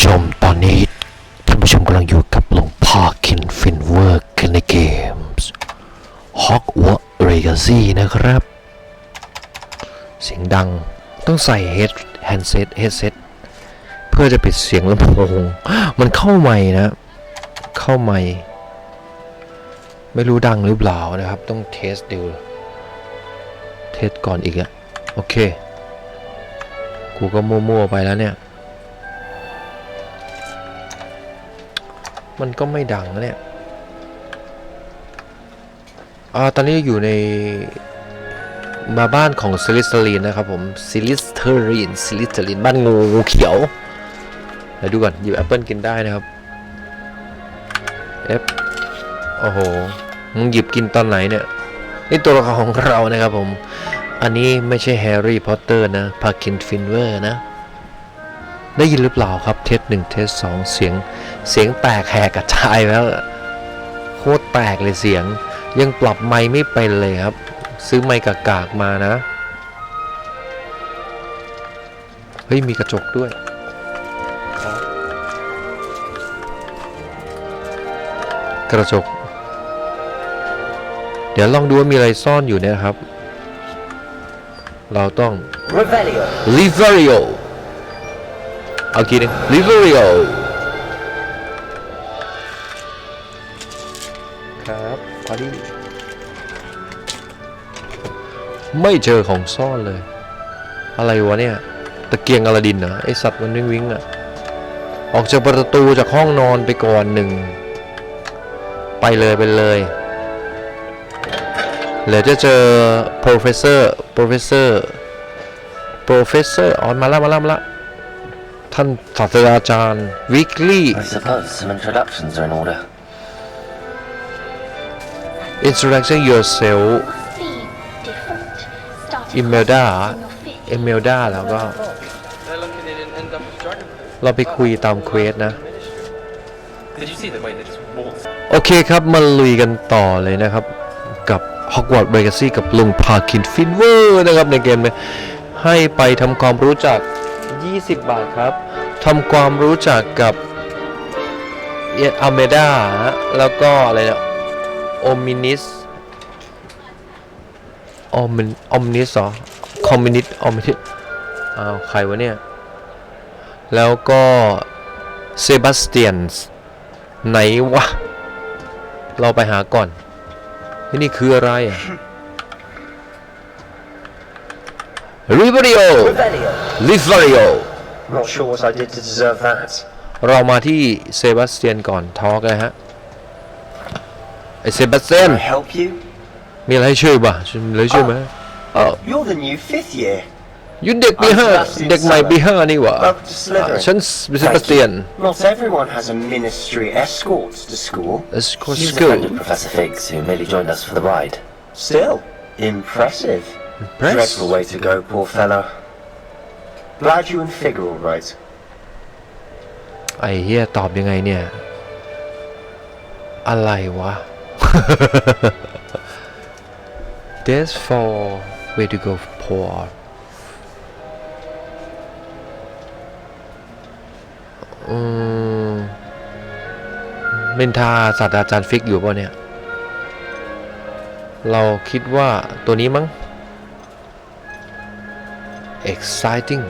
ชมตอนนี้ท่านผู้ชมกำลังอยู่กับหลวงพ่อคินฟินเวอร์กันในเกม Hogwarts Legacy นะครับเสียงดังต้องใส่แฮนด์เซตเพื่อจะปิดเสียงลำโพงมันเข้าไมค์นะเข้าไมค์ไม่รู้ดังหรือเปล่านะครับต้องเทสดูเทสก่อนอีกอะโอเคกูก็มั่วๆไปแล้วเนี่ยมันก็ไม่ดังนะเนี่ยตอนนี้อยู่ในมาบ้านของซิลิสเทอรีนนะครับผมซิลิสเทอรีนบ้านงูเขียวเดี๋ยวดูก่อนหยิบแอปเปิลกินได้นะครับโอ้โหมึงหยิบกินตอนไหนเนี่ยนี่ตัวละครของเรานะครับผมอันนี้ไม่ใช่แฮร์รี่พอตเตอร์นะพาคินฟินเวอร์นะได้ยินหรือเปล่าครับเทส1เทส2เสียงแตกแหกกระจายแล้วโคตรแตกเลยเสียงยังปรับไมค์ไม่เป็นเลยครับซื้อไมค์กากๆมานะเฮ้ยมีกระจกด้วยกระจกเดี๋ยวลองดูว่ามีอะไรซ่อนอยู่เนี่ยครับเราต้อง Revelioเอากี่นึง Revelio ครับพอดีไม่เจอของซ่อนเลยอะไรวะเนี่ยตะเกียงอลาดินเหรอไอสัตว์มันวิ่งอ่ะออกจากประตูจากห้องนอนไปก่อนหนึ่งไปเลยเหลือจะเจอ professor อ๋อมาละท่านศาสตราจารย์ Weekly I suppose some introductions are in order. Introduction yourself Imelda แล้วก็เราไปคุยตามเควสนะโอเคครับมาลุยกันต่อเลยนะครับกับ Hogwarts Legacy กับลุงพาคินฟินเวอร์นะครับในเกมเลยให้ไปทำความรู้จัก20 บาทครับทำความรู้จักกับอเมดาแล้วก็อะไรเนี่ยโอมินิสเหรอคอมมินิสใครวะเนี่ยแล้วก็เซบาสเตียนไหนวะเราไปหาก่อนนี่คืออะไรRevelio Not sure what I did to deserve that. เรามาที่เซบาสเตียนก่อนทอล์กเลยฮะไอเซบาสเตียน Can I help you? มีอะไรให้ช่วยป่ะมีอะไรช่วยไหมYou're the new 5th year. ยุดเด็กปี5เด็กใหม่ปี5นี่หว่าฉันเซบาสเตียน Not everyone has a ministry escort to school. Use a friend of Professor Figgs who merely joined us for the ride. Still, impressive. Dreadful way to go, poor fellow. Glad you and Fig are all right. ไอ้เหี้ยตอบยังไงเนี่ยอะไรวะ There's for way to go poor เมนทาศาสตราจารย์ฟิกอยู่ป่ะเนี่ยเราคิดว่าตัวนี้มั้ง exciting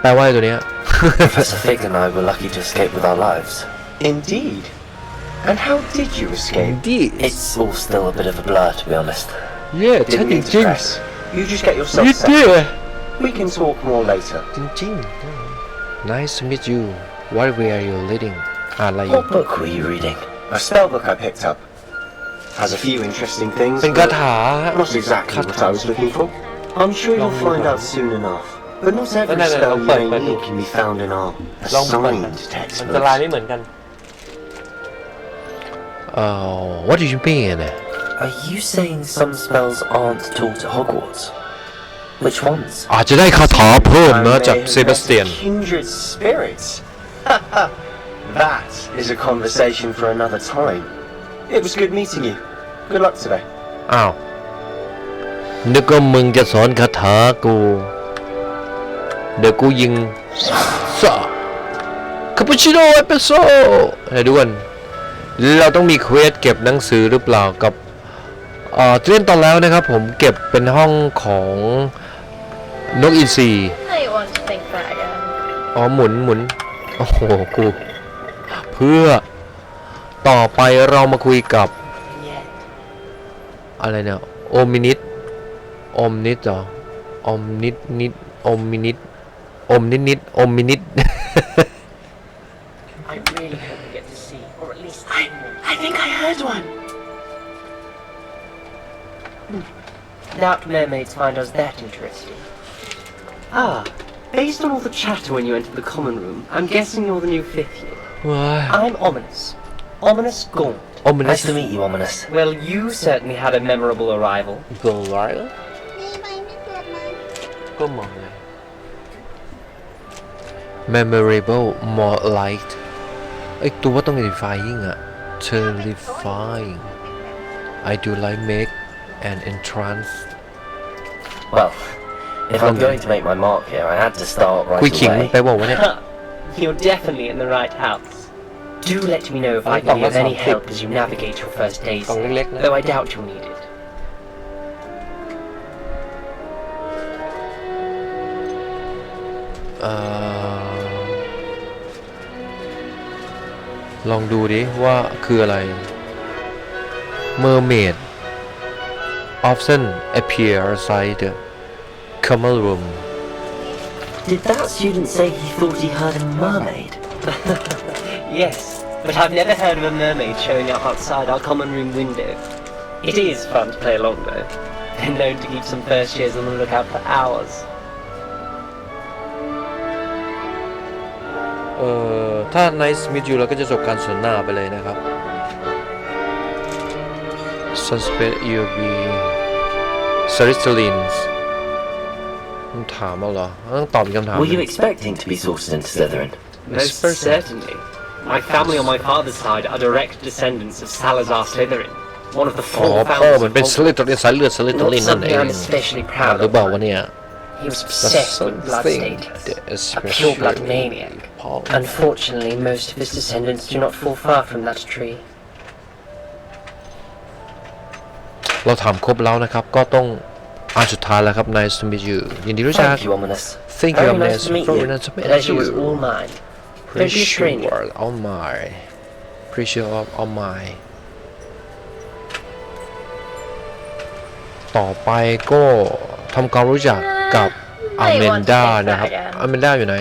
แปลว่าตัวเนี้ย Professor Fig and I were lucky to escape with our lives. Indeed. And how did you escape? Indeed. It's all still a bit of a blur, to be honest. Yeah, Didn't mean to press. You just get yourself You settled. did. We can talk more later. จริงๆ Nice to meet you. What way are you reading? What book were you reading? A spell book I picked up. Has a few interesting things. เป็นคาถา Not exactly what I was looking for. I'm sure you'll find out soon enough. But not every spell you may need can be found in our assigned textbooks. มันจะลายไม่เหมือนกันWhat do you mean? Are you saying some spells aren't taught at Hogwarts? Which ones? อาจจะได้คาถาเพิ่มนะจากเซบาสเตียน Kindred spirits. That is a conversation for another time. It was good meeting you. Good luck today. อ้าวนึกว่ามึงจะสอนคาถากูเดี๋ยวกูยิงซะคาปูชิโน่เอสเปรสโซ่ให้ดูกันเราต้องมีเควสเก็บหนังสือหรือเปล่ากับเล่นตอนแล้วนะครับผมเก็บเป็นห้องของนกอินทรี I want to think that again. อ๋อหมุนโอ้โหกูเพื่อต่อไปเรามาคุยกับอะไรเนี่ยโอมินิตเหรออมนิดอมมินิตอมนิดอมมินิต I really hope we get to see, or at least I think I heard one. doubt mermaids find us that interesting. Ah, based on all the chatter when you entered the common room, I'm guessing you're the new fifth year. ว้าย I'm Ominous. Ominous Gaunt. โอมินิ Nice ส to meet you, Ominous. Well, you certainly had a memorable arrival. โกลไลท์ก็มองเลย memorable more light ไอตัวว่าต้อง terrifying อะ terrifying I do like make an entrance Well, if I'm going to make my mark here, I had to start right คุยขิง away. ไปบอกว่าเนี่ย You're definitely in the right house. Do let me know if I can be of any help as you navigate your first days, กล่องเล็กๆนะ though I doubt you'll need it. ลองดูดิว่าคืออะไร mermaid often appear outside the common room Did that student say he thought he heard a mermaid? Yes, but I've never heard of a mermaid showing up outside our common room window. It is fun to play along though. Been known to keep some first years on the lookout for hours. ถ้า nice meet you เราก็จะจบการสนทนาไปเลยนะครับ suspect you be Slytherins ต้องถามเอาเหรอต้องตอบคำถาม Were you expecting to be sorted into Slytherin? Most certainly. My family on my father's side are direct descendants of Salazar Slytherin, one of the อ๋อ four พ่อ founders มัน of เป็น Hogwarts. สายเลือด Slytherin นั่นเอง Something I'm especially proud หรือ of. เปล่าวะเนี่ย He was obsessed with blood status, a pure blood maniac. Unfortunately, most of his descendants do not fall far from that tree. เราถามครบแล้วนะครับก็ต้องอันสุดท้ายแล้วครับ nice to meet you ยินดีรู้จัก Thank you, Ominous. Thank you Very Ominous nice to meet very you. nice to meet Pleasure you was all mine. Don't be a Pressure stranger. on my pressure on my ต่อไปก็ทำความรู้จักกับอเมนดานะครับอเมนดาอยู่ไหน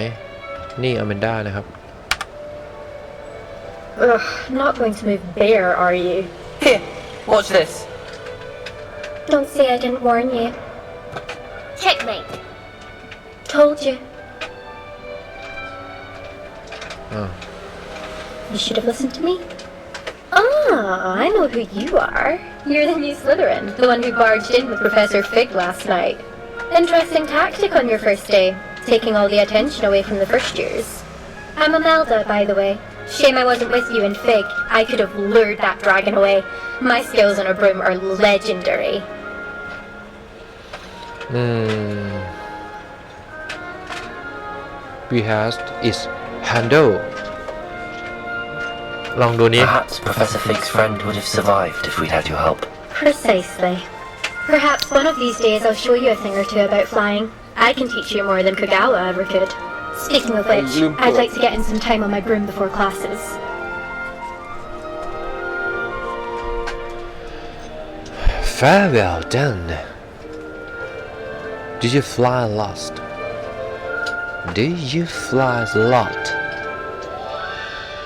นี่อเมนดานะครับ Ugh, not going to move there, are you? Here, watch this. Don't say I didn't warn you. Checkmate. Told you. Oh. You should have listened to me. Ah, I know who you are. You're the new Slytherin, the one who barged in with Professor Fig last night. Interesting tactic on your first day, taking all the attention away from the first years. I'm Imelda, by the way. Shame I wasn't with you in Fig. I could have lured that dragon away. My skills on a broom are legendary. Behest is handle ลองดูนี้ Perhaps Professor Fig's friend would have survived if we'd had your help. Precisely. Perhaps one of these days I'll show you a thing or two about flying. I can teach you more than Kogawa ever could. Speaking of which, I'd like to get in some time on my broom before classes. Farewell then. Did you fly last? Did you fly a lot?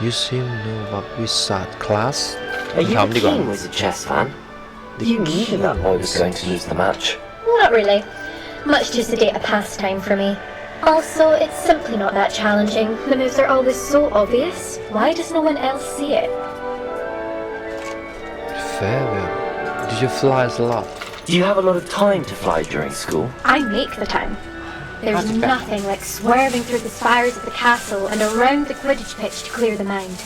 You seem to know what we said, class. Are you Come a đi con. keen wizard chess fan? You knew that boy was going to lose the match. Not really. Much too sedate a pastime for me. Also, it's simply not that challenging. The moves are always so obvious. Why does no one else see it? Farewell. Did you fly a lot? Do you have a lot of time to fly during school? I make the time. There's nothing like swerving through the spires of the castle and around the Quidditch pitch to clear the mind.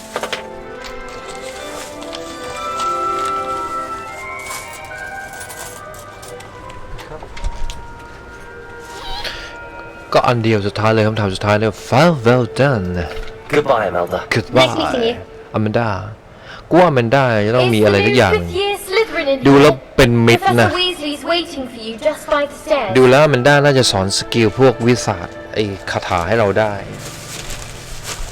ก็อันเดียวสุดท้ายเลยคำถามสุดท้ายเลย well done Goodbye, Imelda. goodbye Nice meeting you. อแมนดากูว่าอแมนดาจะต้องมีอะไรสักอย่าง Is the new fifth-year Slytherin in ดูแล้ว here? เป็นมิตรนะ Professor Weasley's waiting for you just by the stairs. ดูแล้วอแมนดาน่าจะสอนสกิลพวกวิสาสไอ้คาถาให้เราได้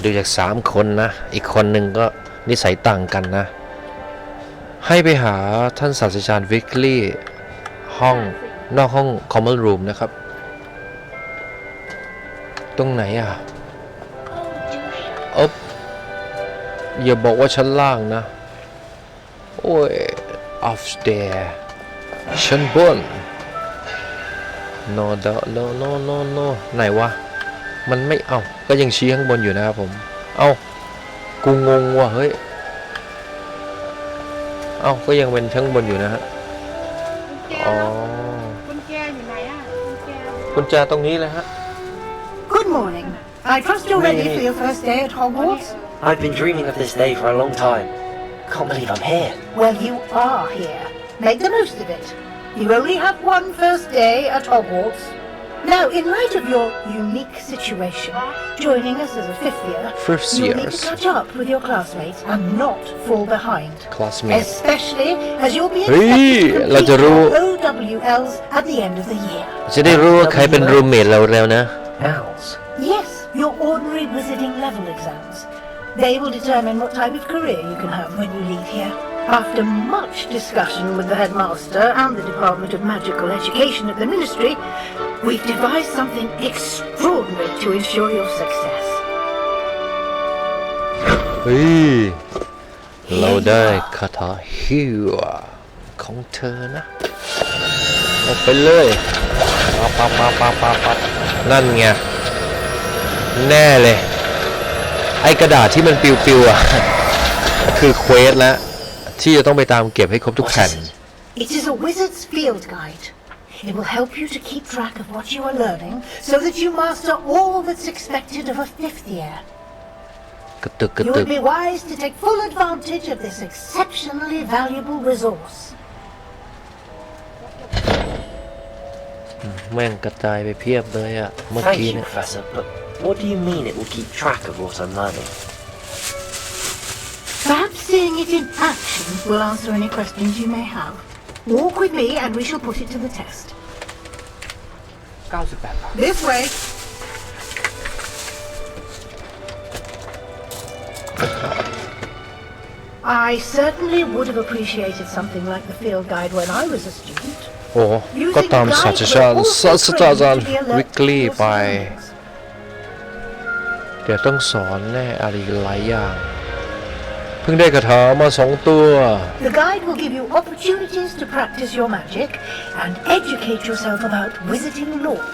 ดูจาก3 คนนะอีกคนหนึ่งก็นิสัยต่างกันนะให้ไปหาท่านศาสตราจารย์วิกลี่ห้องนอกห้อง common room นะครับตรงไหนอ่ะอ๊บอย่าบอกว่าชั้นล่างนะโอ้ย upstairs ชั้นบน no no no no no ไหนวะมันไม่เอาก็ยังชี้ข้างบนอยู่นะครับผมเอากูงงว่ะเฮ้ยเอาก็ยังเป็นข้างบนอยู่นะฮะอ๋อกุญแจอยู่ไหนอ่ะกุญแจตรงนี้เลยฮะ Good morning. I trust you're ready for your first day at Hogwarts? I've been dreaming of this day for a long time. Can't believe I'm here. Well, you are here. Make the most of it. You only have one first day at Hogwarts. Now, in light of your unique situation, joining us as a fifth year, you'll need to catch up with your classmates and not fall behind. classmate Especially as you'll be เฮ้ย expected เรา to จะ complete รู้ your OWLs at the end of the year. จะได้รู้ว่าใครเป็นรูมเมทเราแล้วนะ Owls. Yes, your ordinary wizarding level exams. They will determine what type of career you can have when you leave here. After much discussion with the headmaster and the Department of Magical Education at the Ministry, we've devised something extraordinary to ensure your success. เฮ้ยเราได้คาถาฮิวของเธอนะออกไปเลยปั๊บนั่นไงแน่เลยไอ้กระดาษที่มันปิวๆอ่ะคือเควสแล้วที่จะต้องไปตามเก็บให้ครบทุกแผ่น It is a wizard's field guide. It will help you to keep track of what you are learning so that you master all that's expected of a fifth year. กระตึก You would be wise to take full advantage of this exceptionally valuable resource. แม่งกระจายไปเพียบเลยอ่ะเมื่อ Thank กี้ you, เนี่ย Professor, but what do you mean it will keep track of what I'm learning? Perhaps seeing it in action will answer any questions you may have. Walk with me and we shall put it to the test. 98 บาท This way. I certainly would have appreciated something like the field guide when I was a student. โอ้ก็ตามศาสตราจารย์วิกลี่ไปเดี๋ยวต้องสอนแน่อะไรหลายอย่างเพิ่งได้คาถามา2 ตัว The guide will give you opportunities to practice your magic and educate yourself about wizarding lore.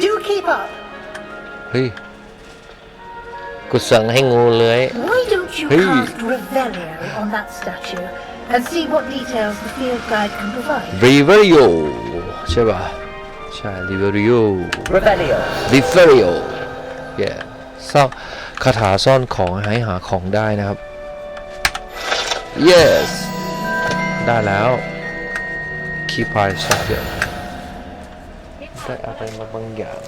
Do keep up. เฮ้ยกูสั่งให้งูเลื้อย Why don't you Hey. cast Revelio on that statue and see what details the field guide can provide? Riverio ใช่ป่ะใช่ Riverio Revelio. Riverio yeah ซ่อนคาถาซ่อนของให้หาของได้นะครับ yes ได้แล้ว Keep eye subject ได้อะไรมาบางอย่าง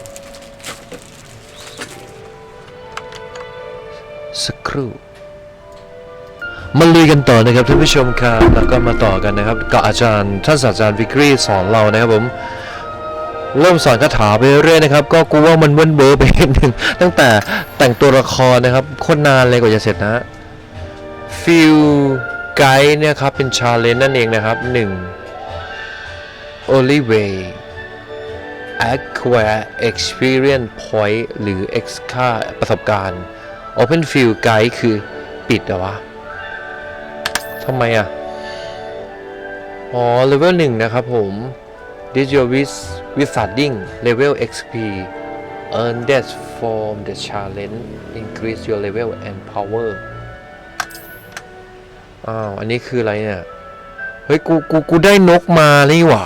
สักครู่มาลุยกันต่อนะครับท่านผู้ชมครับแล้วก็มาต่อกันนะครับกับอาจารย์ท่านศาสตราจารย์วิกฤตสอนเรานะครับผมเริ่มสอนคาถาไปเรื่อยนะครับก็กูว่ามันเบิ้ลเบอร์ไปนิดนึงตั้งแต่แต่งตัวละครนะครับโคตรนานเลยกว่าจะเสร็จนะฟิลไกด์เนี่ยครับเป็นชาเลนจ์นั่นเองนะครับ1 only way acquire experience point หรือ x ค่าประสบการณ์ Open Field Guide คือปิดเหรอวะทำไมอ่ะอ๋อ level 1 นะครับผม This your wizarding level XP Earn that from the challenge Increase your level and power อ้าวอันนี้คืออะไรเนี่ย เฮ้ยกูได้นกมานี่หว่า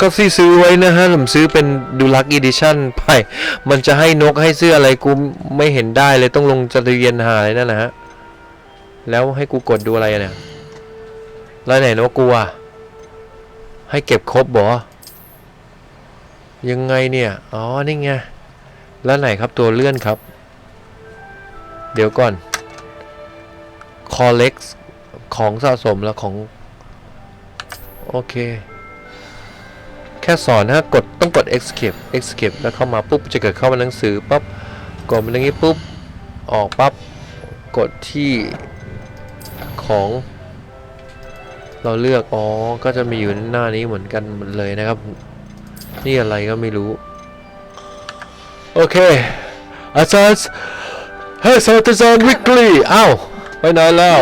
ก็ซื้อไว้นะฮะผมซื้อเป็นดูลักอีดิชั่นไปมันจะให้นกให้เสื้ออะไรกูไม่เห็นได้เลยต้องลงจะเรียนหาอะไรนั่นนะฮะแล้วให้กูกดดูอะไรเนี่ยแล้วไหนนกกูอะให้เก็บครบบ่ยังไงเนี่ยอ๋อนี่ไงแล้วไหนครับตัวเลื่อนครับเดี๋ยวก่อน collect ของสะสมแล้วของโอเคแค่สอนนะกดต้องกด escape แล้วเข้ามาปุ๊บจะเกิดเข้ามาหนังสือปั๊บกดมันอย่างนี้ปุ๊บออกปั๊บกดที่ของเราเลือกอ๋อก็จะมีอยู่หน้านี้เหมือนกันหมดเลยนะครับนี่อะไรก็ไม่รู้โอเคอาจารย์ให้ศาสตราจารย์วิกฤตอ้าวไปไหนแล้ว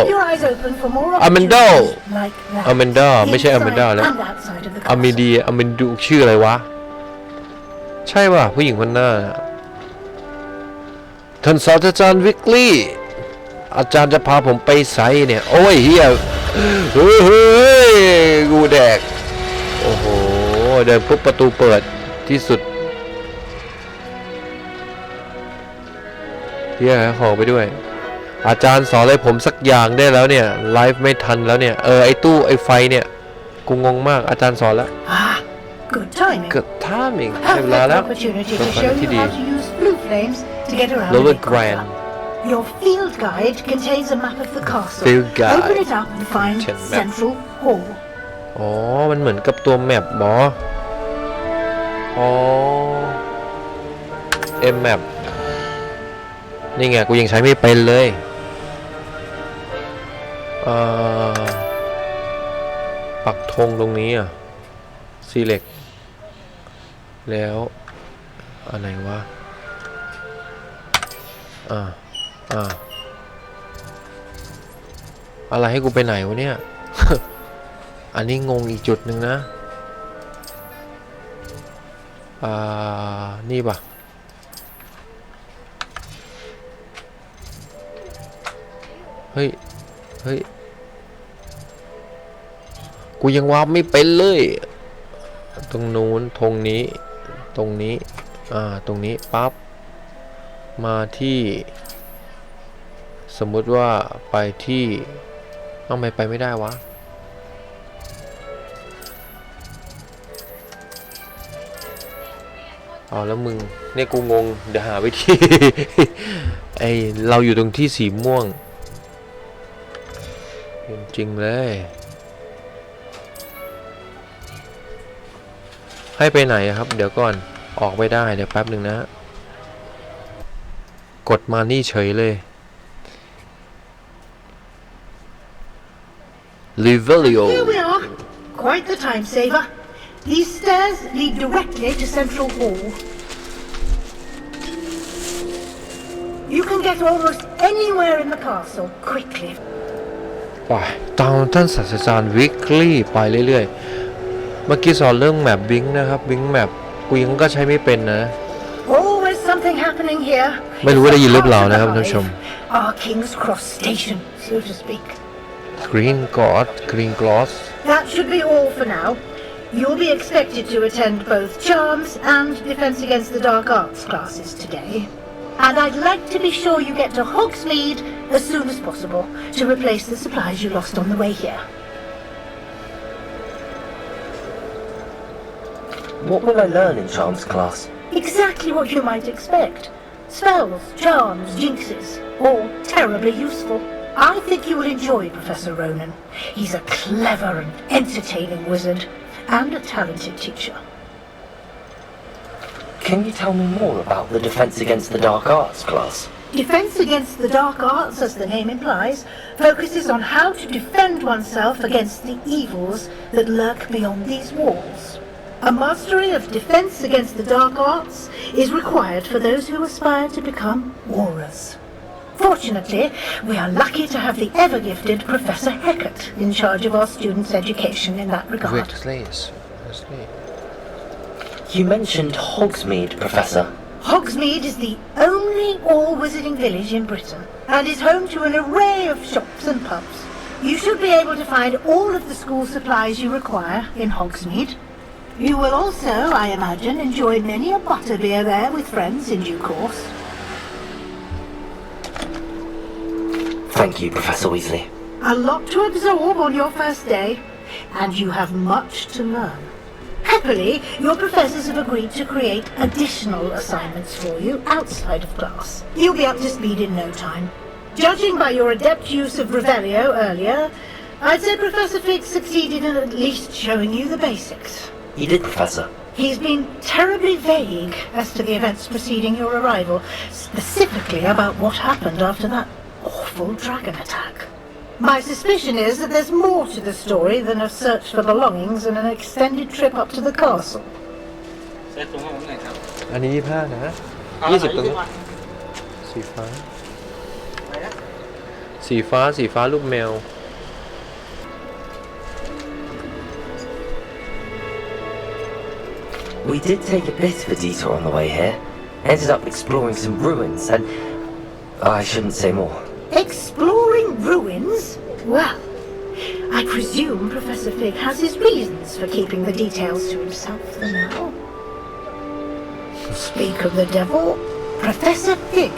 อแมนดาไม่ใช่อแมนดาแล้วอเมเดียอเมนดูชื่ออะไรวะใช่ป่ะผู้หญิงคนหน้าท่านศาสตราจารย์วิกฤตอาจารย์จะพาผมไปไซเนี่ยโอ้ยเฮียเฮ้ยกูแดกโอ้โหเดินปุ๊บประตูเปิดที่สุดเฮียขอไปด้วยอาจารย์สอนอะไรผมสักอย่างได้แล้วเนี่ยไลฟ์ไม่ทันแล้วเนี่ยไอตู้ไอไฟเนี่ยกูงงมากอาจารย์สอนแล้วGood timing ได้เวลาแล้วเป็นฝันที่ดี Lower Grand Your field guide contains a map of the castle. Field guide. Open it up and find Central Hall. อ๋อมันเหมือนกับตัวแมปหมออ๋อแมปนี่ไงกูยังใช้ไม่เป็นเลยปักธงตรงนี้อ่ะ select แล้วอะไรวะอะไรให้กูไปไหนวะเนี่ย อันนี้งงอีกจุดหนึ่งนะนี่ป่ะเฮ้ยกูยังวาร์ปไม่เป็นเลยตรงนู้นตรงนี้ตรงนี้ปั๊บมาที่สมมุติว่าไปที่ต้องไปไม่ได้วะอ๋อแล้วมึงเนี่ยกูงงเดี๋ยวหาวิธี ไอเราอยู่ตรงที่สีม่วงจริงเลยให้ไปไหนครับเดี๋ยวก่อนออกไปได้เดี๋ยวแป๊บหนึ่งนะกดมานี่เฉยเลย Livelio Here we are. Quite the time saver. These stairs lead directly to Central Hall. You can get almost anywhere in the castle quickly. ไปตามท่านศาสตราจารย์วิกฤตไปเรื่อยๆเมื่อกี้สอนเรื่องแมปบิงนะครับบิงแมปกูยังก็ใช้ไม่เป็นนะ Always something happening here. ไม่รู้ว่าได้ยินหรือเปล่านะครับท่านผู้ชม Our King's Cross Station, so to speak. Green Gloss That should be all for now. You'll be expected to attend both Charms and Defense Against the Dark Arts classes today. And I'd like to be sure you get to Hogsmeade as soon as possible to replace the supplies you lost on the way here. What will I learn in Charms class? Exactly what you might expect. Spells, charms, jinxes, all terribly useful. I think you will enjoy Professor Ronan. He's a clever and entertaining wizard and a talented teacher. Can you tell me more about the Defense Against the Dark Arts class? Defense Against the Dark Arts, as the name implies, focuses on how to defend oneself against the evils that lurk beyond these walls. A mastery of Defense Against the Dark Arts is required for those who aspire to become Aurors. Fortunately, we are lucky to have the ever-gifted Professor Heckert in charge of our students' education in that regard. You mentioned Hogsmeade, Professor. Hogsmeade is the only all-wizarding village in Britain and is home to an array of shops and pubs. You should be able to find all of the school supplies you require in Hogsmeade. You will also, I imagine, enjoy many a butterbeer there with friends in due course. Thank you, Professor Weasley. A lot to absorb on your first day, and you have much to learn. Happily, your professors have agreed to create additional assignments for you outside of class. You'll be up to speed in no time. Judging by your adept use of Revelio earlier, I'd say Professor Fig succeeded in at least showing you the basics. He did, Professor. He's been terribly vague as to the events preceding your arrival, specifically about what happened after that awful dragon attack. My suspicion is that there's more to the story than a search for belongings and an extended trip up to the castle. เซตตรงห้องไหนครับ อันนี้25นะ เอา 20ตรง ไหน นี้ วะ สีฟ้า ไหนนะ สีฟ้าลูกแมว We did take a bit of a detour on the way here. Ended up exploring some ruins and... I shouldn't say more. Exploring ruins? Well, I presume Professor Fig has his reasons for keeping the details to himself for now. Speak of the devil, Professor Fig.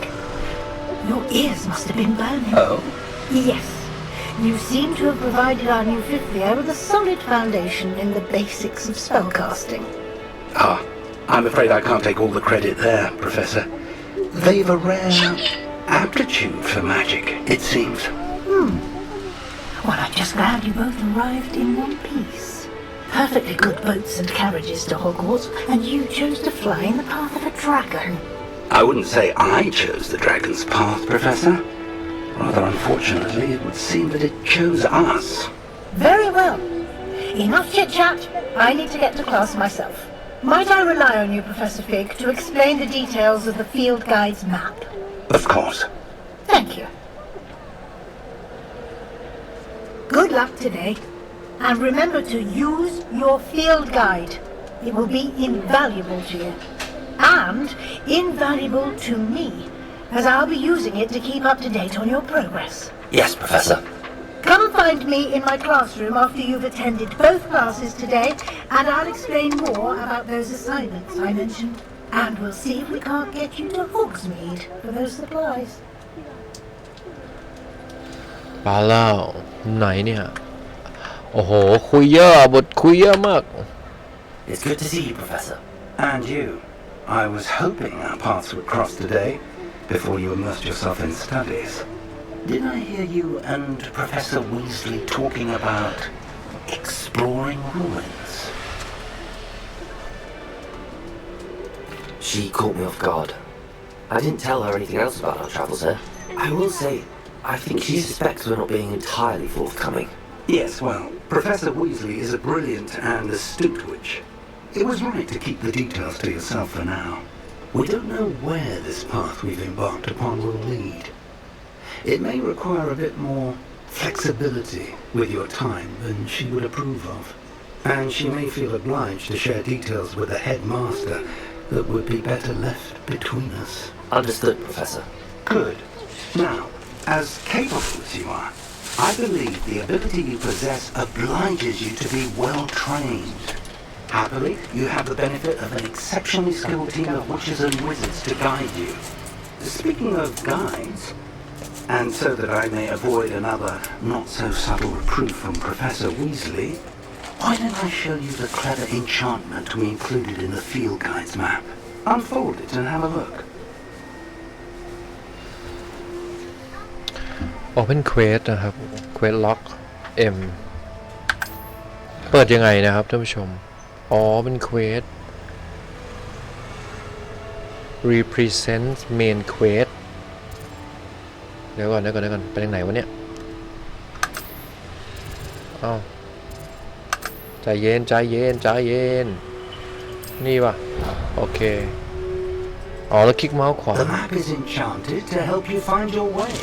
Your ears must have been burning. Oh? Yes. You seem to have provided our new fifth year with a solid foundation in the basics of spellcasting. Ah, I'm afraid I can't take all the credit there, Professor. They've a rare aptitude for magic, it seems. Well, I'm just glad you both arrived in one piece. Perfectly good boats and carriages to Hogwarts, and you chose to fly in the path of a dragon. I wouldn't say I chose the dragon's path, Professor. Rather unfortunately, it would seem that it chose us. Very well. Enough chit-chat. I need to get to class myself. Might I rely on you, Professor Fig, to explain the details of the field guide's map? Of course. Thank you. Good luck today. And remember to use your field guide. It will be invaluable to you. And invaluable to me, as I'll be using it to keep up to date on your progress. Yes, Professor. Come and find me in my classroom after you've attended both classes today, and I'll explain more about those assignments I mentioned. And we'll see if we can't get you to Hogsmeade for those supplies. ปลาเล่าไหนเนี่ย โอ้โห คุยเยอะ บทคุยเยอะมาก It's good to see you, Professor. And you. I was hoping our paths would cross today, before you immersed yourself in studies. Did I hear you and Professor Weasley talking about exploring ruins? She caught me off guard. I didn't tell her anything else about our travels here. I will say, I think she suspects we're not being entirely forthcoming. Yes, well, Professor Weasley is a brilliant and astute witch. It was right to keep the details to yourself for now. We don't know where this path we've embarked upon will lead. It may require a bit more flexibility with your time than she would approve of. And she may feel obliged to share details with the headmaster that would be better left between us. Understood, Professor. Good. Now, as capable as you are, I believe the ability you possess obliges you to be well trained. Happily, you have the benefit of an exceptionally skilled team of witches and wizards to guide you. Speaking of guides, and so that I may avoid another not-so-subtle reproof from Professor Weasley, why don't I show you the clever enchantment we included in the field guide's map? Unfold it and have a look. Open Quest นะครับ Quest Lock M เปิดยังไงนะครับท่านผู้ชม อ๋อเป็น Quest Represent Main Quest เดี๋ยวก่อนไปทางไหนวะเนี่ยอ้าวใจเย็นนี่ป่ะโอเคอ๋อแล้วคลิกเมาส์ขวา The map is enchanted to help you find your way.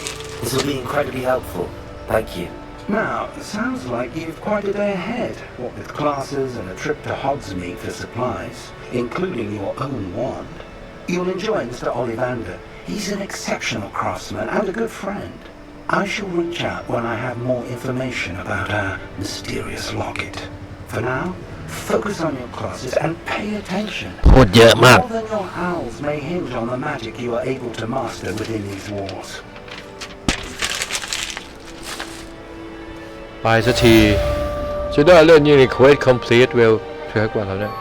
This will be incredibly helpful. Thank you. Now, sounds like you've quite a day ahead, what with classes and a trip to Hogsmeade for supplies, including your own wand. You'll enjoy Mr. Ollivander. He's an exceptional craftsman and a good friend. I shall reach out when I have more information about our mysterious locket. For now, focus on your classes and pay attention. พูดเยอะมาก More than your owls may hinge on the magic you are able to master within these walls. ไปสักทีจะได้เล่นยูนิเควส complete well เพื่อกว่าแล้วเนี่ย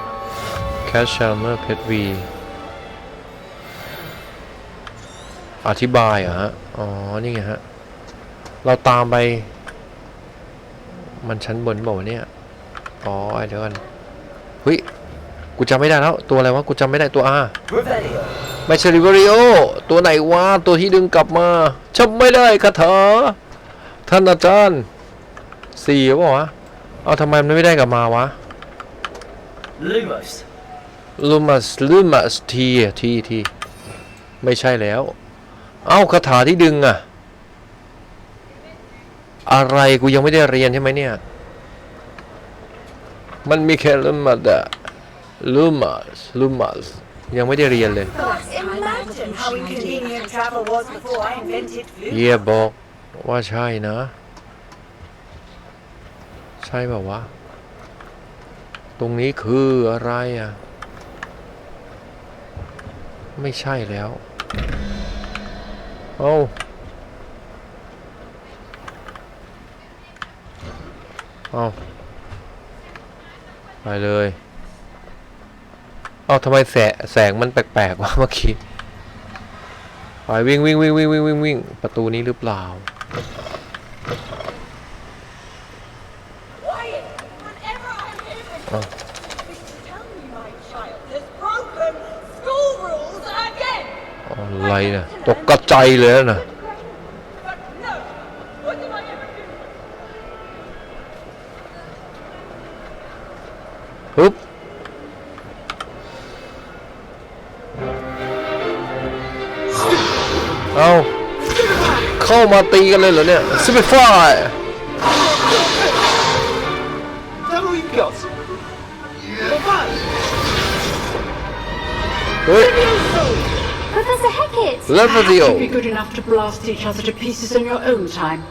Cat Charmer Pet V อธิบายฮะอ๋อนี่ไงฮะเราตามไปมันชั้นบนบอกเนี่ยอ๋อเดี๋ยวกันเฮ้ยกูจำไม่ได้แล้วตัวอะไรวะกูจำไม่ได้ตัว R ไม่ใช่ริเวริโอตัวไหนวะตัวที่ดึงกลับมาจำไม่ได้คาถาท่านอาจารย์4ป่ะวะเอาทำไมมันไม่ได้กลับมาวะ Lumosทีไม่ใช่แล้วเอ้าคาถาที่ดึงอะอะไรกูยังไม่ได้เรียนใช่ไหมเนี่ยมันมีแค่Lumosยังไม่ได้เรียนเลย Imagine how inconvenient travel was before I invented food. เยี่ยบอกว่าใช่นะใช่ป่าวะตรงนี้คืออะไรอ่ะไม่ใช่แล้วเอาไปเลยเอาทำไมแสงมันแปลกๆวะเมื่อกี้ไปวิ่งประตูนี้หรือเปล่าอะไรนะตกกระจายเลยนะฮึบเอาเข้ามาตีกันเลยเหรอเนี่ยสเปฟายเฮ้ย Professor Hackett! Level You'd be good enough to blast each other to pieces in your own time.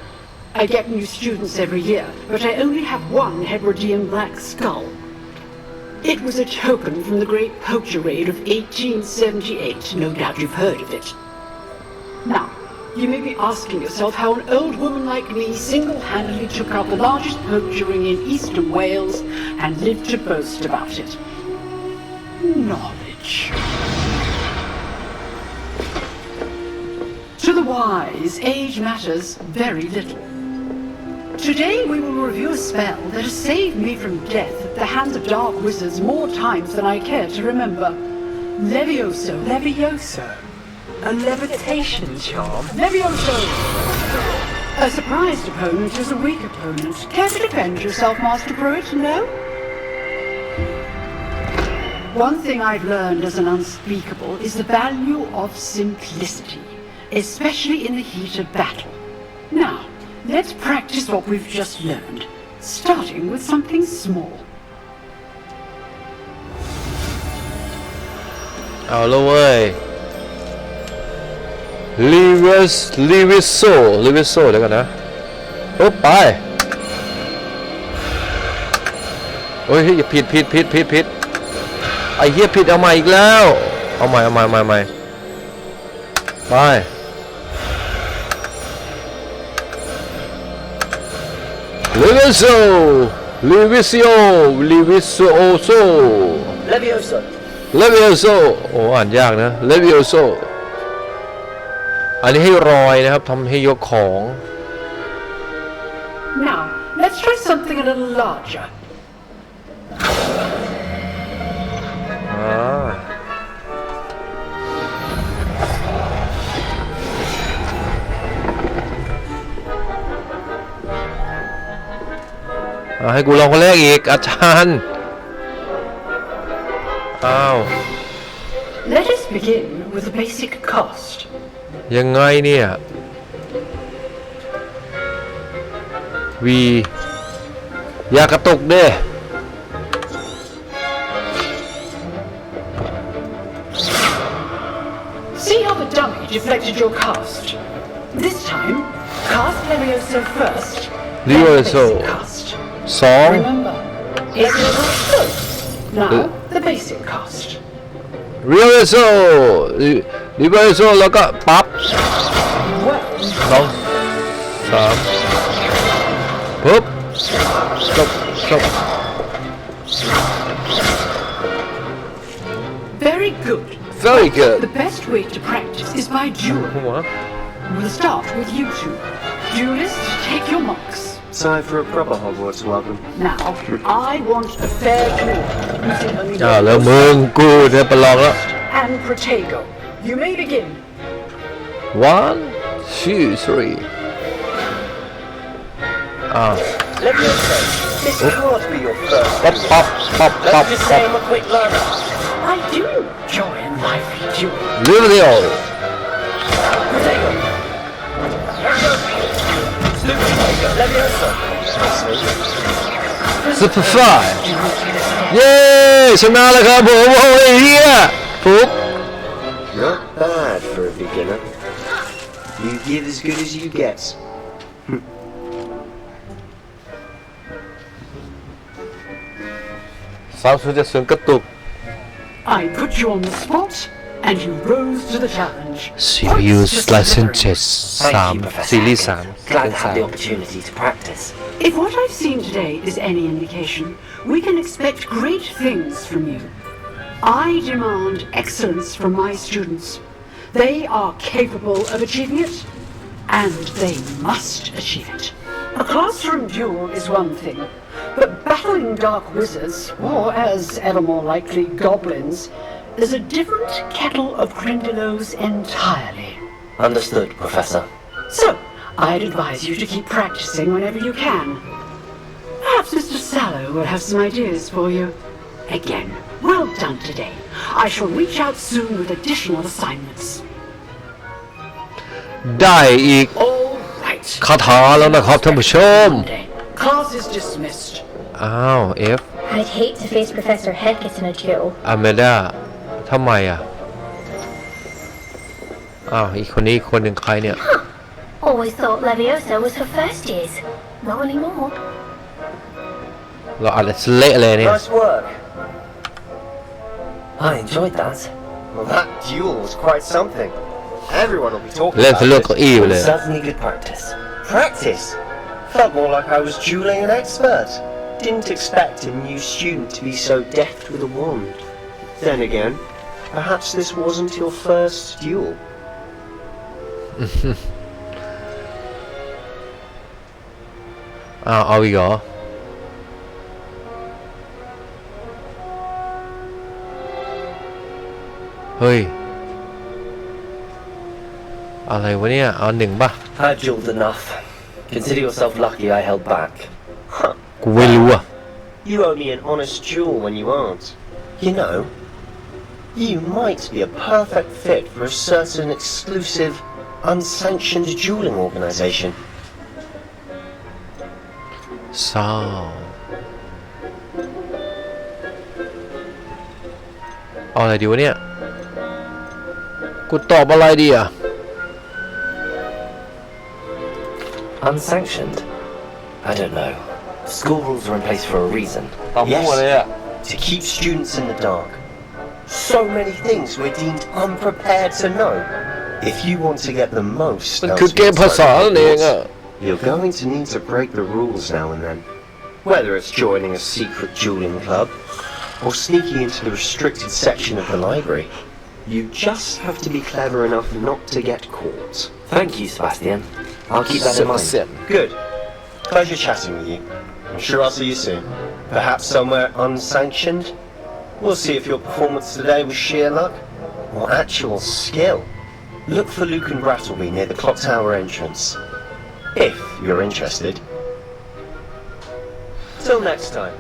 I get new students every year, but I only have one Hebridean black skull. It was a token from the great poacher raid of 1878. No doubt you've heard of it. Now, you may be asking yourself how an old woman like me single-handedly took out the largest poacher ring in eastern Wales and lived to boast about it. Knowledge. To the wise, age matters very little. Today we will review a spell that has saved me from death at the hands of dark wizards more times than I care to remember. Levioso. Levioso. A levitation charm? Levioso! A surprised opponent is a weak opponent. Care to defend yourself, Master Pruitt? No? One thing I've learned as an unspeakable is the value of simplicity, especially in the heat of battle. Now, let's practice what we've just learned, starting with something small. เอาแล้วเว้ย Liviso เดี๋ยวกันนะโอ้ไปโอ้ยอย่าผิดไอ้เหี้ยผิดเอาใหม่อีกแล้วเอาใหม่ไปLeviosoโอ้อ่านยากนะ Levioso อันนี้ให้รอยนะครับทำให้ยกของ Now, let's try something a little larger. ให้กูลองคนแรกอีกอาจารย์อ้าว Let us begin with the basic cost. ยังไงเนี่ยอย่ากระตุกเด้ See how the dummy deflected your cast. This time, Cast Levioso first. Levioso. Then basic cast. 2 Remember, it's level first. Now, the basic cast. Levioso Levioso แล้วก็ปั๊บ Well, 2 3ปุ๊บจบ very good. Very good. The best way to practice is by duel. หัว We'll start with you two. Duelists, take your marks. Time for a proper Hogwarts welcome. Now, I want a fair duel using only แล้วมึงกูจะประลองแล้ว and Protego. You may begin. 1 2 3 Levioso, this can't be your first. ปั๊บ Let's just say I'm a quick learner. I do enjoy a lively duel. Levio Protego. Levioso. Super 5 เย้ชนะแล้วครับผมโอ้ยเฮียปุ๊บ Not bad for a beginner. You give as good as you get. 30กระตุก I put you on the spot, and you rose to the challenge. CPU licenses Thank you, Professor ซีรีส์ Hackett. 3 Glad to have the opportunity to practice. If what I've seen today is any indication, we can expect great things from you. I demand excellence from my students. They are capable of achieving it, and they must achieve it. A classroom duel is one thing, but battling dark wizards, or as ever more likely goblins, is a different kettle of grindylows entirely. Understood, Professor. So, I'd advise you to keep practicing whenever you can. Perhaps Mr. Sallow will have some ideas for you. Again, well done today. I shall reach out soon with additional assignments. ได้อีก All right. คาถาแล้วนะครับท่านผู้ชม Monday. Class is dismissed. อ้าว F I'd hate to face Professor Hackett in a duel. อเมด้าทำไมอ่ะอ้าวอีกคนนี้อีกคนหนึ่งใครเนี่ย Always thought Leviosa was for first years. Not anymore. เราอาจจะเละเลยเนี่ย Nice work. I enjoyed that. Well, that duel was quite something. Everyone will be talking เล่น about ทะลุ it. เก้าอี้ไปเลย Certainly good practice. Practice? Felt more like I was dueling an expert. Didn't expect a new student to be so deft with a wand. Then again, perhaps this wasn't your first duel. อ้าวเอาอีกเหรอเฮ้ยอะไรวะเนี่ยเอาหนึ่งป่ะ I've dueled enough. Consider yourself lucky I held back. Huh. กูไม่รู้อ่ะ You owe me an honest duel when you aren't. You know, you might be a perfect fit for a certain exclusive, unsanctioned dueling organization. เศร้าเอาอะไรดีวะเนี่ยกูตอบอะไรดีอ่ะ Unsanctioned? I don't know. School rules are in place for a reason. ตอบมั่วเลยอ่ะ To keep students in the dark. So many things we're deemed unprepared to know. If you want to get the most มัน out คือ of เกม your ภาษา time นั่นเอง Hogwarts, อ่ะ you're going to need to break the rules now and then. Whether it's joining a secret dueling club or sneaking into the restricted section of the library, you just have to be clever enough not to get caught. Thank you, Sebastian. I'll keep that in mind. Sebastian. Good. Pleasure chatting with you. I'm sure I'll see you soon. Perhaps somewhere unsanctioned? We'll see if your performance today was sheer luck or actual skill. Look for Luke and Brattleby near the clock tower entrance. If you're interested. Till next time.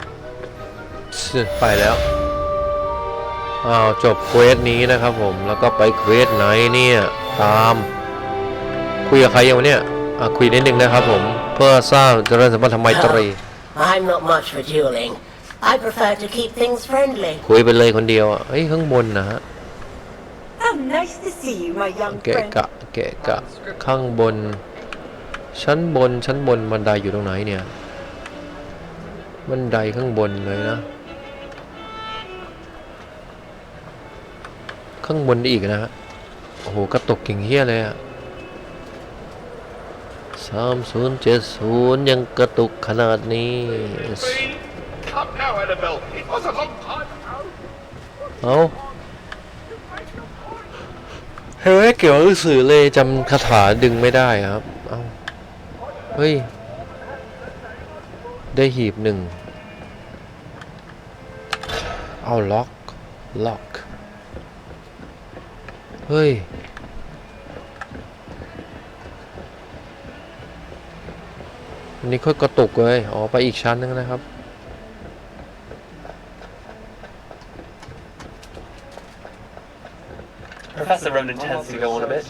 ไปแล้วอ้าวจบเควสนี้นะครับผมแล้วก็ไปเควสไหนเนี่ยตามคุยกับใครยังวะเนี่ยคุยนิดนึงนะครับผมเพื่อสร้างเจริญสัมพันธไมตรี I'm not much for dueling. I prefer to keep things friendly. คุยไปเลยคนเดียวเฮ้ยข้างบนนะฮะ How nice to see you, my young เกะ friend. กะข้างบน ชั้นบนบันไดอยู่ตรงไหนเนี่ยบันไดข้างบนเลยนะข้างบนอีกนะฮะโอ้โหกระตุกกิ่งเฮี้ยเลยอะ3070ยังกระตุกขนาดนี้เอาเฮ้ยเกี่ยวกับหนังสือเลยจำคาถาดึงไม่ได้ครับเอาเฮ้ยได้หีบหนึ่งเอาล็อกเฮ้ยอันนี้ค่อยกระตุกเลยอ๋อไปอีกชั้นนึงนะครับ Professor Ronan tends to go on a bit.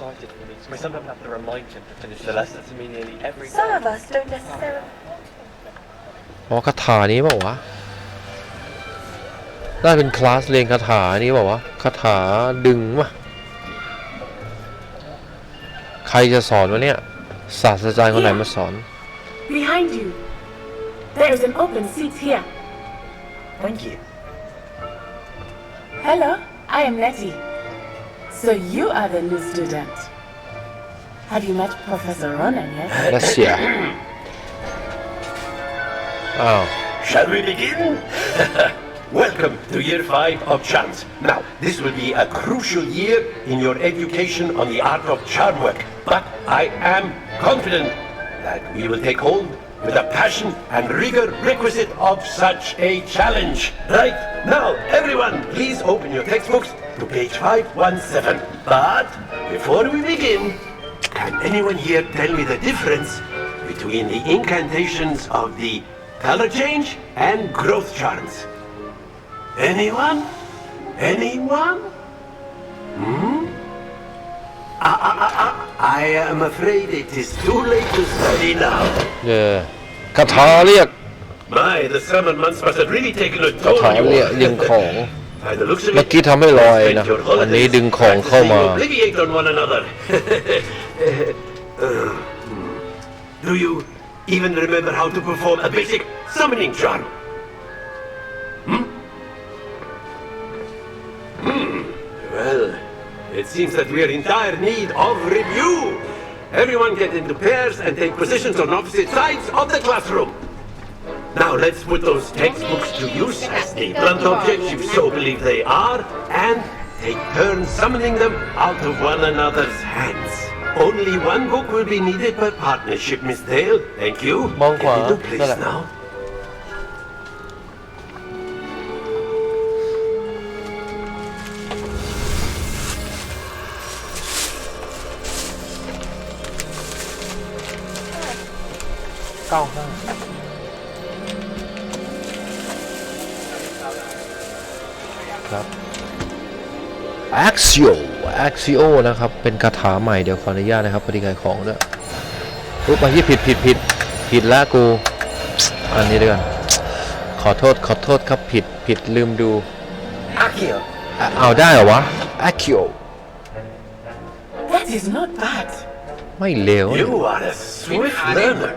We sometimes have to remind him to finish the lesson to me nearly every Some of us don't necessarily. อ๋อคาถานี้เปล่าวะได้เป็นคลาสเรียนคาถานี้เปล่าวะคาถาดึงวะใครจะสอนวะเนี่ยศาสตราจารย์คนไหนมาสอน Behind you. There is an open seat here. Thank you. Hello, I am Letty. So you are the new student. Have you met Professor Ronan yet? รัสเซียอ้าว Shall we begin? Welcome to year 5 of charms. Now, this will be a crucial year in your education on the art of charm work. But I am confident that we will take hold with the passion and rigor requisite of such a challenge. Right, now, everyone, please open your textbooks to page 517. But before we begin, can anyone here tell me the difference between the incantations of the color change and growth charms? Anyone? Anyone? I am afraid it is too late to study now. คาถาเรียก My, the summer months must have really taken a คา toll ถา on you เรียก all. ดึงของ By the looks of เมื่อ it, กี้ทำให้ลอย you นะ spent your อันนี้ holidays ดึงของเข้ามา practicing obliviate on one another. Do you even remember how to perform a basic summoning charm? Well, it seems that we are in dire need of review. Everyone get into pairs and take positions on opposite sides of the classroom. Now let's put those textbooks to use as the blunt objects you so believe they are, and take turns summoning them out of one another's hands. Only one book will be needed per partnership, Miss Dale. Thank you. มองขวา Get into นั่น place แหละ now. ครับ Axio นะครับเป็นคาถาใหม่เดี๋ยวขออนุญาตนะครับพอดีขายของด้วยปุ๊บมาที่ผิดแล้วกูอันนี้ด้วยกันขอโทษครับผิดลืมดู Akio. เอาได้เหรอวะ Axio That is not bad. ไม่เลว You are a swift learner.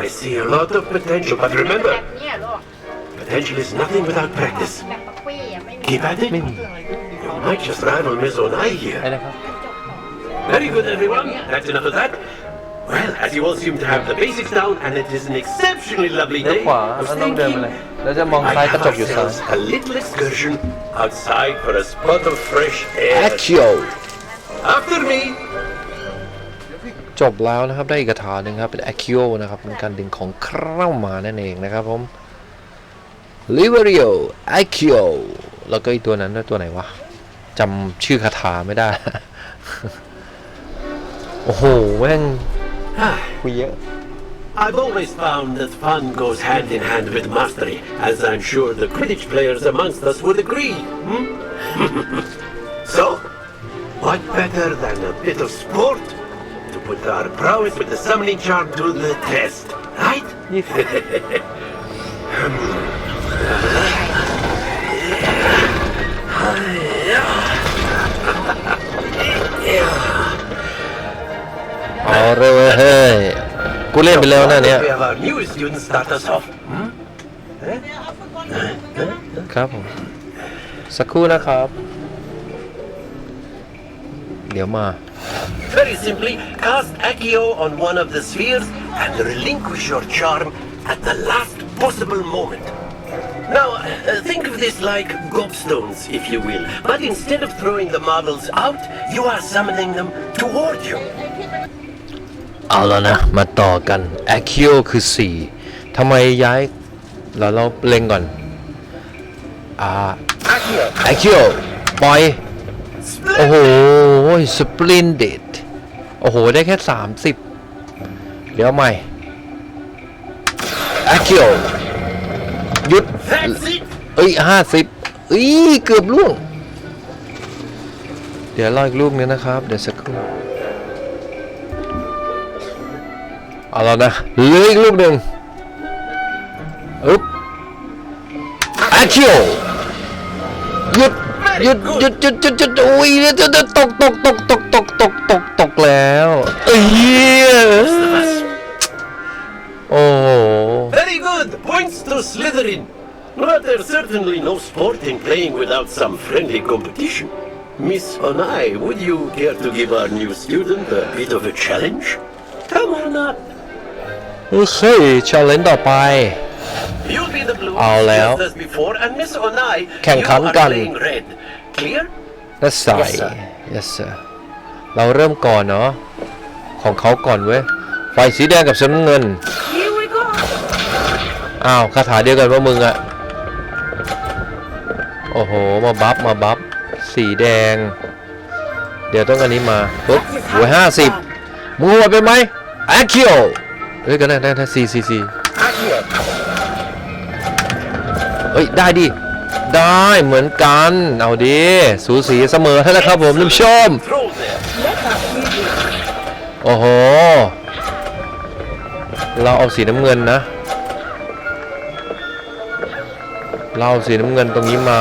I see a lot of potential, but remember, potential is nothing without practice. Keep at it. You might just rival Miss Onai ไอ้ here. นะครับ Very good, everyone. That's enough of that. Well, as you all seem to have the basics down, and it is an exceptionally lovely เลี้ยว day, ขวา I was แล้วต้องเดิน thinking ไปเลยแล้วจะมอง I ซ้ายกระ have จกอยู่ซ้าย ourselves a little excursion outside for a spot of fresh air. Axio After me. จบแล้วนะครับได้อีกคาถาหนึ่งครับเป็น Axio นะครับเป็นการดึงของเข้ามานั่นเองนะครับผม Liverio Axio แล้วก็อีกตัวนั้นด้วยตัวไหนวะจำชื่อคาถาไม่ได้ โอ้โหแม่งคุยเยอะ I've always found that fun goes hand in hand with mastery, as I'm sure the Quidditch players amongst us would agree. So, what better than a bit of sport to put our prowess with the summoning charm to the test, right? All right. นไปแล้วนะเนี่ย We have our new student start us off. ครับผมสักครู่นะครับ เดี๋ยวมา Very simply, cast Accio on one of the spheres and relinquish your charm at the last possible moment. Now, think of this like gobstones, if you will, but instead of throwing the marbles out, you are summoning them toward you. เอาแล้วนะมาต่อกัน Accio คือ4ทำไมย้ายเราเล็งก่อนAccio ปล่อยโอ้โหSplendid โอ้โหได้แค่30เดี๋ยวใหม่ Accio หยุดเอ้ย50เอ้ยเกือบล่วงเดี๋ยวรออีกลูกนึงนะครับเดี๋ยวสักครู่เอาแล้วนะเหลืออีกลูกหนึ่งอึ๊บAccio หยุดอุ้ยตกแล้วเอ้ยโอ้ Very good! Points to Slytherin! But there's certainly no sport in playing without some friendly competition. Miss Onai, would you care to give our new student a bit of a challenge? Come on up. โอเค challenge ต่อไป You'll be the blue เอาแล้ว just as before, and Miss Onai, แข่ง you ขัน are กัน playing red. Clear? และใส่ yes sir เราเริ่มก่อนเนาะของเขาก่อนเว้ยไฟสีแดงกับสีน้ำเงินอ้าวคาถาเดียวกันว่ามึงอะโอ้โหมาบัฟสีแดงเดี๋ยวต้องอันนี้มาปุ๊บหัว50มึงหัวไปไหมAccioเฮ้ยก็ได้4เฮ้ยได้ดิได้เหมือนกันเอาดิสูสีเสมอให้แล้วครับผมท่านผู้ชมโอ้โหเราเอาสีน้ำเงินนะเราเอาสีน้ำเงินตรงนี้มา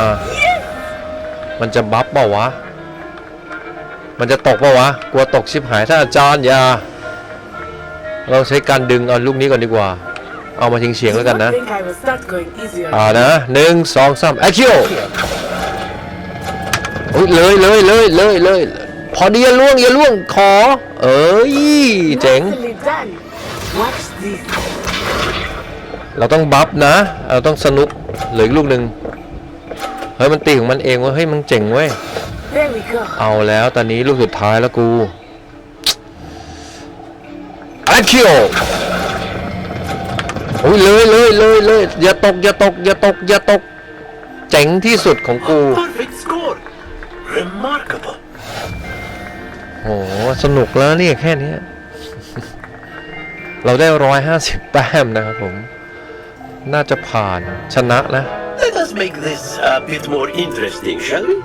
มันจะบัฟเปล่าวะมันจะตกเปล่าวะกลัวตกชิบหายถ้าอาจารย์อย่าเราใช้การดึงเอาลูกนี้ก่อนดีกว่าเอามาเฉียงๆแล้วกันนะนะ1 2 3 Accio โอ้ยเลยพอดีอย่าล่วงขอเอ้ยเจ๋งเราต้องบัฟนะเราต้องสนุกเหลืออีกลูกหนึ่งเฮ้ยมันตีของมันเองว่าเฮ้ยมันเจ๋งเว้ยเอาแล้วตอนนี้ลูกสุดท้ายแล้วกูAccio โอ้ยเลยอย่าตกเจ๋งที่สุดของกู Perfect score! Remarkable! โหสนุกแล้วนี่แค่นี้เราได้150แต้มนะครับผมน่าจะผ่านชนะนะ Let us make this a bit more interesting, shall we?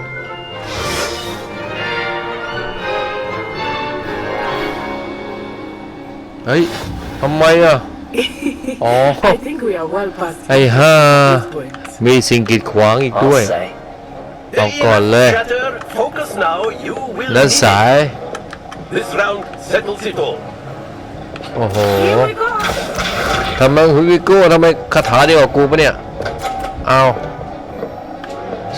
เฮ้ยทำไมอ่ะอ๋อ I think we are well past ไอ้ห่า this point. มีสิ่งกีดขวางอีกด้วย เอาก่อนเลย Shatter, focus now. You will ด้าน need สาย it. This round settles it all. โอ้โหทำไมฮุวิโก้ทำไมคาถาเดียวกับกูปะเนี่ยเอา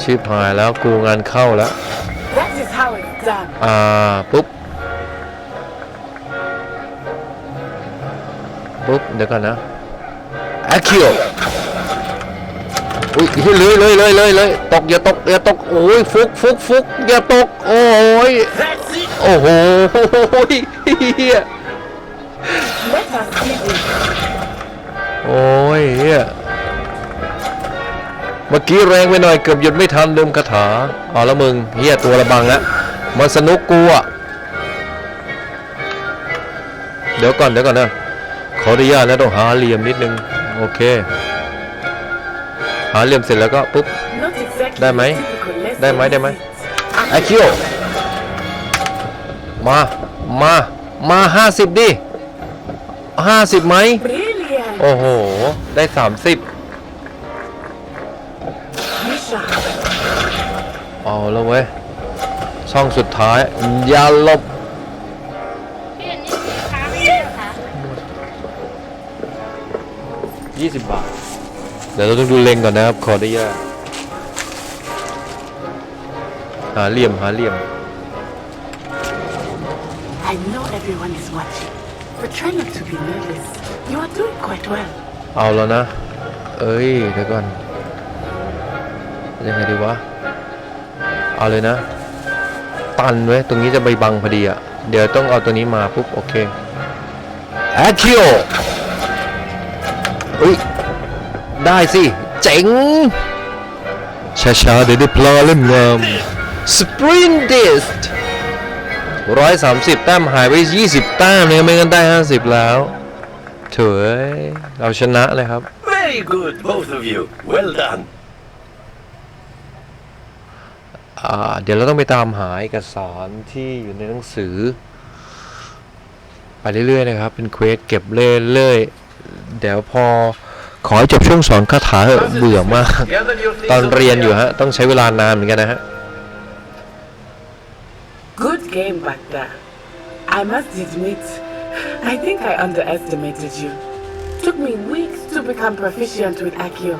ชิบหายแล้วกูงานเข้าแล้ว That is how it's done. ปุ๊บเดี๋ยวก่อนนะ Accio อุ้ยเลยตกอย่าตกโอ้ยฟุกอย่าตกโอ้ย That's it. โอ้โหเฮีย Let us see this. โอ้ยเฮียเมื่อกี้แรงไปหน่อยเกือบหยุดไม่ทันลืมคาถาเอาแล้วมึงเฮียตัวระบังแล้วมันสนุกกูอ่ะเดี๋ยวก่อนนะขออนุญาตนะต้องหาเหลี่ยมนิดนึงโอเคหาเหลี่ยมเสร็จแล้วก็ปุ๊บ Not exactly ได้ไหม typical lesson. ได้ไหมAccio มา50ดิ50ไหม Brilliant. โอ้โหได้30 Misha. เอาแล้วเว้ยช่องสุดท้ายอย่าหลบ 20 บาทเดี๋ยวเราต้องดูเลงก่อนนะครับขอได้ยากหาเหลี่ยมI know everyone is watching, but try not to be nervous. You are doing quite well. เอาแล้วนะเอ้ยเดี๋ยวก่อนยังไงดีวะเอาเลยนะตันไว้ตรงนี้จะใบบังพอดีอ่ะเดี๋ยวต้องเอาตัวนี้มาปุ๊บโอเคแอคคิโออุ้ยได้สิเจ๋งช้าๆเดี๋ยวได้ปลาเล่มงามสปรินดิส130 แต้มหายไป20 แต้มเนี่ยไม่งั้นได้50แล้วเถอะเราชนะเลยครับ Very good, both of you. Well done. เดี๋ยวเราต้องไปตามหาเอกสารที่อยู่ในหนังสือไปเรื่อยๆนะครับเป็นเควสเก็บเรื่อยๆเดี๋ยวพอขอให้จบช่วงสอนคาถาเบื่อมากตอนเรียนอยู่ฮะต้องใช้เวลานานเหมือนกันนะฮะ Good game back there. I must admit, I think I underestimated you. Took me weeks to become proficient with Accio.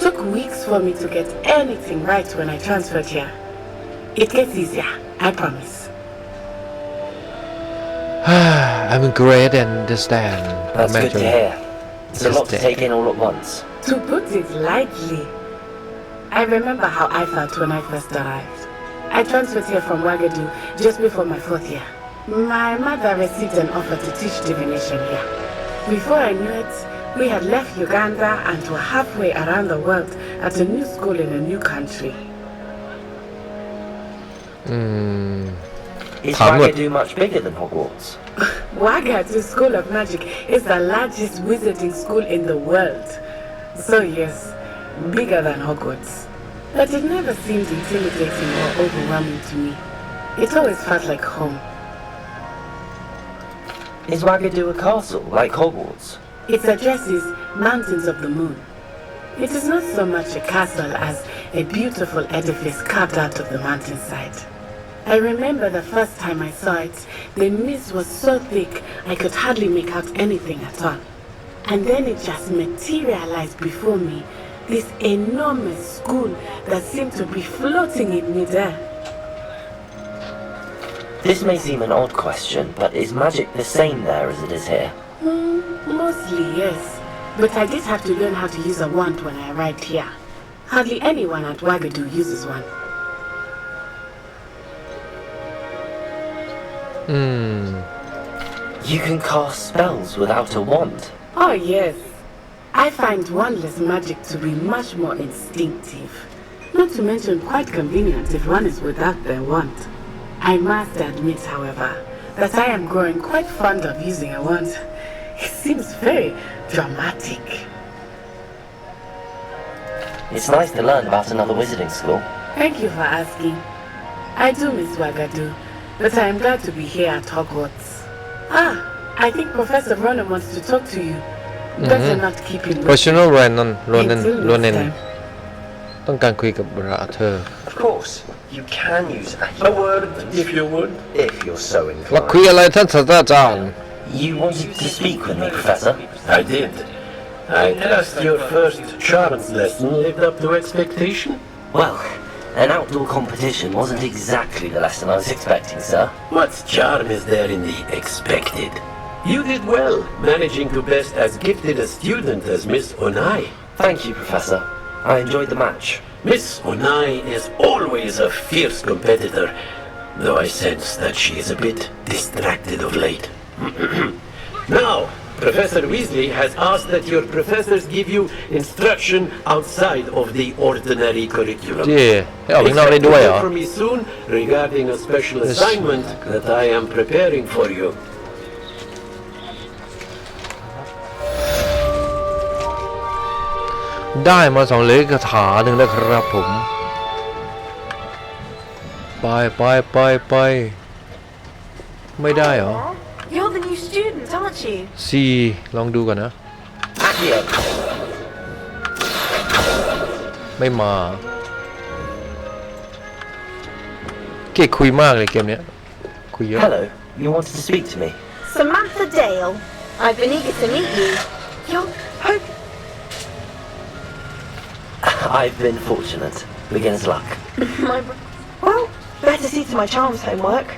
Took weeks for me to get anything right when I transferred here. It gets easier, I promise. I'm great and understand. That's good to hear. It's a lot to take in all at once. To put it lightly, I remember how I felt when I first arrived. I transferred here from Wagadu just before my 4th year. My mother received an offer to teach divination here. Before I knew it, we had left Uganda and were halfway around the world at a new school in a new country. Is Wagadu much bigger than Hogwarts? Wagadu School of Magic is the largest wizarding school in the world. So yes, bigger than Hogwarts. But it never seemed intimidating or overwhelming to me. It always felt like home. Is Wagadu a castle, like Hogwarts? Its address is Mountains of the Moon. It is not so much a castle as a beautiful edifice carved out of the mountainside. I remember the first time I saw it, the mist was so thick I could hardly make out anything at all. And then it just materialized before me, this enormous school that seemed to be floating in midair. This may seem an odd question, but is magic the same there as it is here? Mostly, yes. But I did have to learn how to use a wand when I arrived here. Hardly anyone at Wagadu uses one. You can cast spells without a wand? Oh, yes. I find wandless magic to be much more instinctive. Not to mention quite convenient if one is without their wand. I must admit, however, that I am growing quite fond of using a wand. It seems very dramatic. It's nice to learn about another wizarding school. Thank you for asking. I do miss Wagadu, but I am glad to be here at Hogwarts. I think Professor Ronan wants to talk to you. Better not keep him waiting. Professional Ronan ต้องการคุยกับเธอ Of course, you can use a word if you would, if you're so แล้ว inclined. คุยอะไรท่านศาสตราจารย์ You wanted to speak with me, Professor? I did. I trust your first charms lesson lived up to expectation. Well, an outdoor competition wasn't exactly the lesson I was expecting, sir. What charm is there in the expected? You did well, managing to best as gifted a student as Miss Onai. Thank you, Professor. I enjoyed the match. Miss Onai is always a fierce competitor, though I sense that she is a bit distracted of late. Now, Professor Weasley has asked that your professors give you instruction outside of the ordinary curriculum. ให้ออกข้างนอกได้ด้วยเหรอ Expect to hear from me soon regarding a special assignment that I am preparing for you. ได้มา2เหรียญคาถาหนึ่งแล้วครับผมไปไม่ได้เหรอ You're the new student, aren't you? ลองดูก่อนนะ ไม่มาเก่งคุยมากเลยเกมเนี้ยคุยเยอะ Hello, you wanted to speak to me? Samantha Dale. I've been eager to meet you. You're I've been fortunate. Beginner's luck. Well, better see to my charms homework.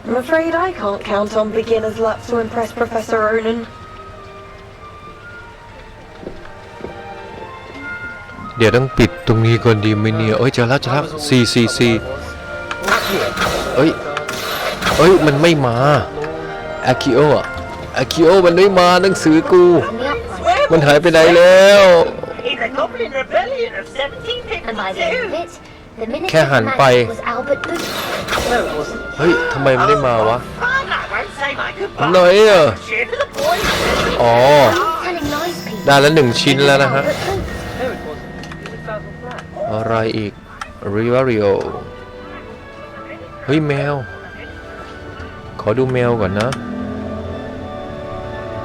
I'm afraid I can't count on beginner's luck to impress Professor Ronan. เดี๋ยวต้องปิดตรงนี้ก่อนดีไหมเนี่ยเอ้ยเจอแล้ว4เอ้ยมันไม่มาอาคิโอะอาคิโอมันไม่มาหนังสือกูมันหายไปไหนแล้ว In the Goblin Rebellion of And by the end of 1752. it, the minister แค่หัน of ไป magic was Albert Bush. เฮ้ยทำไมไม่ได้มาวะ Fun, I won't say my goodbyes. ไหนอ่ะ Cheer to the boys. อ๋อ Telling lies, people. ได้แล้ว1 ชิ้นแล้วนะฮะ Albert Bush. No, it wasn't. It was 1,000 flat. อะไรอีกริวาริโอเฮ้ยแมวขอดูแมวก่อนนะ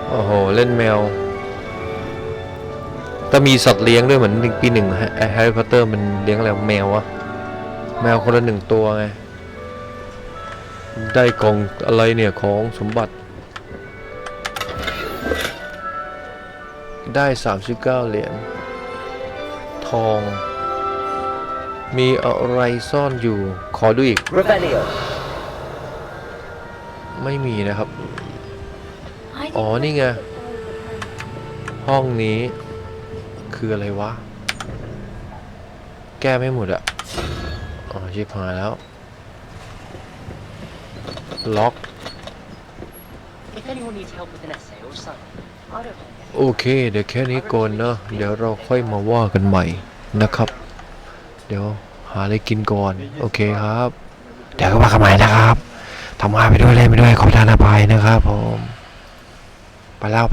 โอ้โหเล่นแมวแต่มีสัตว์เลี้ยงด้วยเหมือนปี1แฮร์รี่พอตเตอร์มันเลี้ยงอะไรแมววะแมวคนละ1 ตัวไงได้กล่องอะไรเนี่ยของสมบัติได้39 เหรียญทองมีอะไรซ่อนอยู่ขอดูอีก Rebellion. ไม่มีนะครับอ๋อนี่ไงห้องนี้คืออะไรวะแก้ไม่หมดอะอ๋อชิบหายแล้วล็อก If anyone needs help with an essay or something, I don't know. โอเคเดี๋ยวแค่นี้ก่อนเนอะเดี๋ยวเราค่อยมาว่ากันใหม่นะครับ เดี๋ยวหาอะไรกินก่อนโอเคครับ เดี๋ยวก็ว่ากันใหม่นะครับทำงานไปด้วยเล่นไปด้วยขอทานอภัยนะครับผมไปแล้ว